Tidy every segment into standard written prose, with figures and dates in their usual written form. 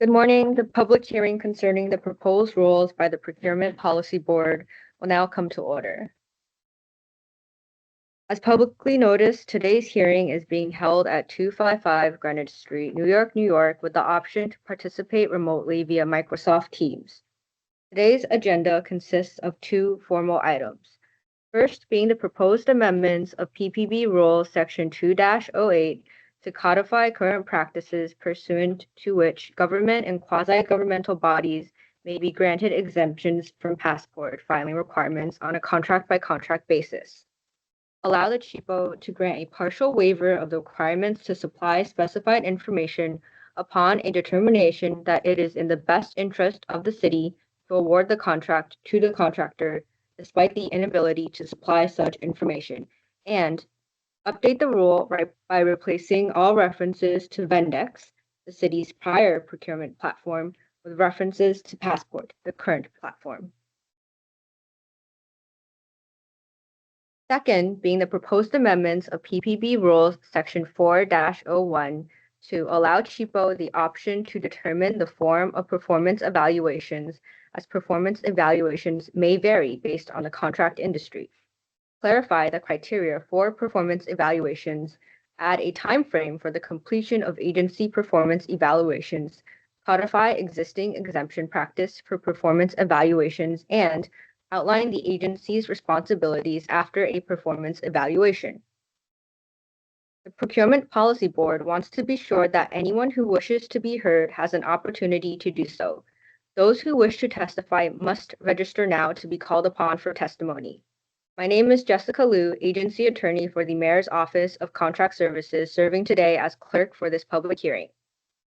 Good morning. The public hearing concerning the proposed rules by the Procurement Policy Board will now come to order. As publicly noticed, today's hearing is being held at 255 Greenwich Street, New York, with the option to participate remotely via Microsoft Teams. Today's agenda consists of two formal items. First being the proposed amendments of PPB Rule Section 2-08 to codify current practices pursuant to which government and quasi-governmental bodies may be granted exemptions from passport filing requirements on a contract-by-contract basis. Allow the CHIPO to grant a partial waiver of the requirements to supply specified information upon a determination that it is in the best interest of the city to award the contract to the contractor despite the inability to supply such information, and update the rule by replacing all references to Vendex, the city's prior procurement platform, with references to Passport, the current platform. Second, being the proposed amendments of PPB Rules Section 4-01 to allow CHIPO the option to determine the form of performance evaluations, as performance evaluations may vary based on the contract industry. Clarify the criteria for performance evaluations, add a time frame for the completion of agency performance evaluations, codify existing exemption practice for performance evaluations, and outline the agency's responsibilities after a performance evaluation. The Procurement Policy Board wants to be sure that anyone who wishes to be heard has an opportunity to do so. Those who wish to testify must register now to be called upon for testimony. My name is Jessica Liu, Agency Attorney for the Mayor's Office of Contract Services, serving today as clerk for this public hearing.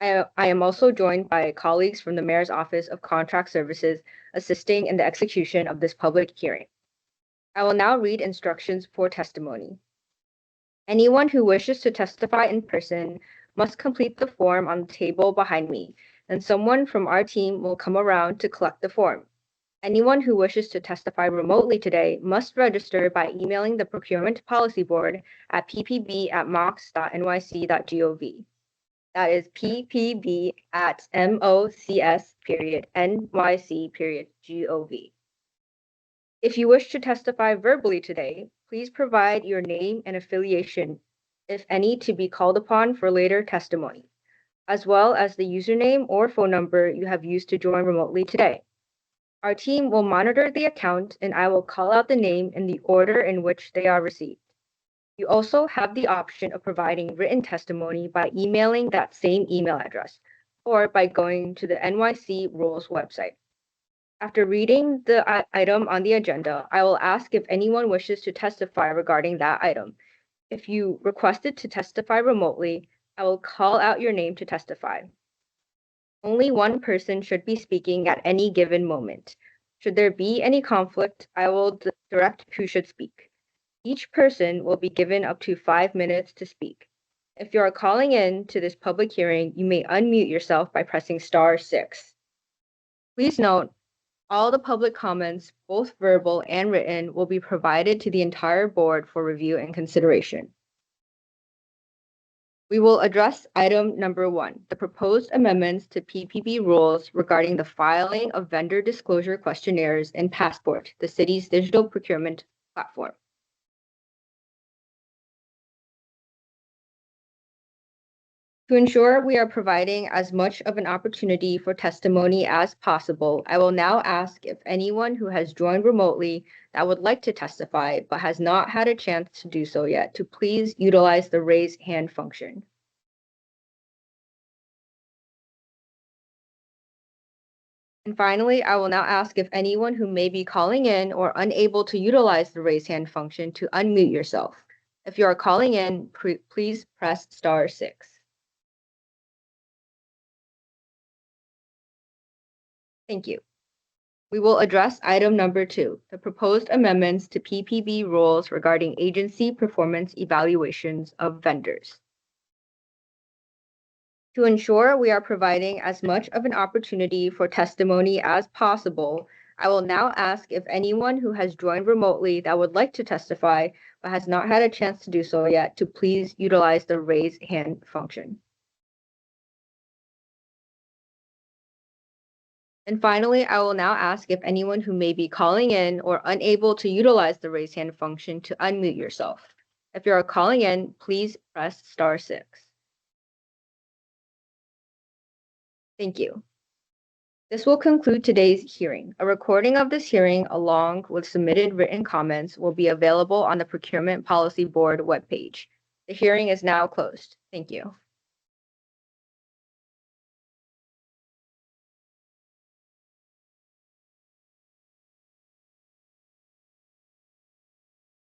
I am also joined by colleagues from the Mayor's Office of Contract Services assisting in the execution of this public hearing. I will now read instructions for testimony. Anyone who wishes to testify in person must complete the form on the table behind me, and someone from our team will come around to collect the form. Anyone who wishes to testify remotely today must register by emailing the Procurement Policy Board at ppb@mocs.nyc.gov. That is ppb@mocs.nyc.gov. If you wish to testify verbally today, please provide your name and affiliation, if any, to be called upon for later testimony, as well as the username or phone number you have used to join remotely today. Our team will monitor the account, and I will call out the name in the order in which they are received. You also have the option of providing written testimony by emailing that same email address, or by going to the NYC Rules website. After reading the item on the agenda, I will ask if anyone wishes to testify regarding that item. If you requested to testify remotely, I will call out your name to testify. Only one person should be speaking at any given moment. Should there be any conflict, I will direct who should speak. Each person will be given up to 5 minutes to speak. If you are calling in to this public hearing, you may unmute yourself by pressing *6. Please note, all the public comments, both verbal and written, will be provided to the entire board for review and consideration. We will address item number 1, the proposed amendments to PPB rules regarding the filing of vendor disclosure questionnaires in Passport, the city's digital procurement platform. To ensure we are providing as much of an opportunity for testimony as possible, I will now ask if anyone who has joined remotely that would like to testify but has not had a chance to do so yet to please utilize the raise hand function. And finally, I will now ask if anyone who may be calling in or unable to utilize the raise hand function to unmute yourself. If you are calling in, please press *6. Thank you. We will address item number 2, the proposed amendments to PPB rules regarding agency performance evaluations of vendors. To ensure we are providing as much of an opportunity for testimony as possible, I will now ask if anyone who has joined remotely that would like to testify but has not had a chance to do so yet to please utilize the raise hand function. And finally, I will now ask if anyone who may be calling in or unable to utilize the raise hand function to unmute yourself. If you are calling in, please press *6. Thank you. This will conclude today's hearing. A recording of this hearing, along with submitted written comments, will be available on the Procurement Policy Board webpage. The hearing is now closed. Thank you.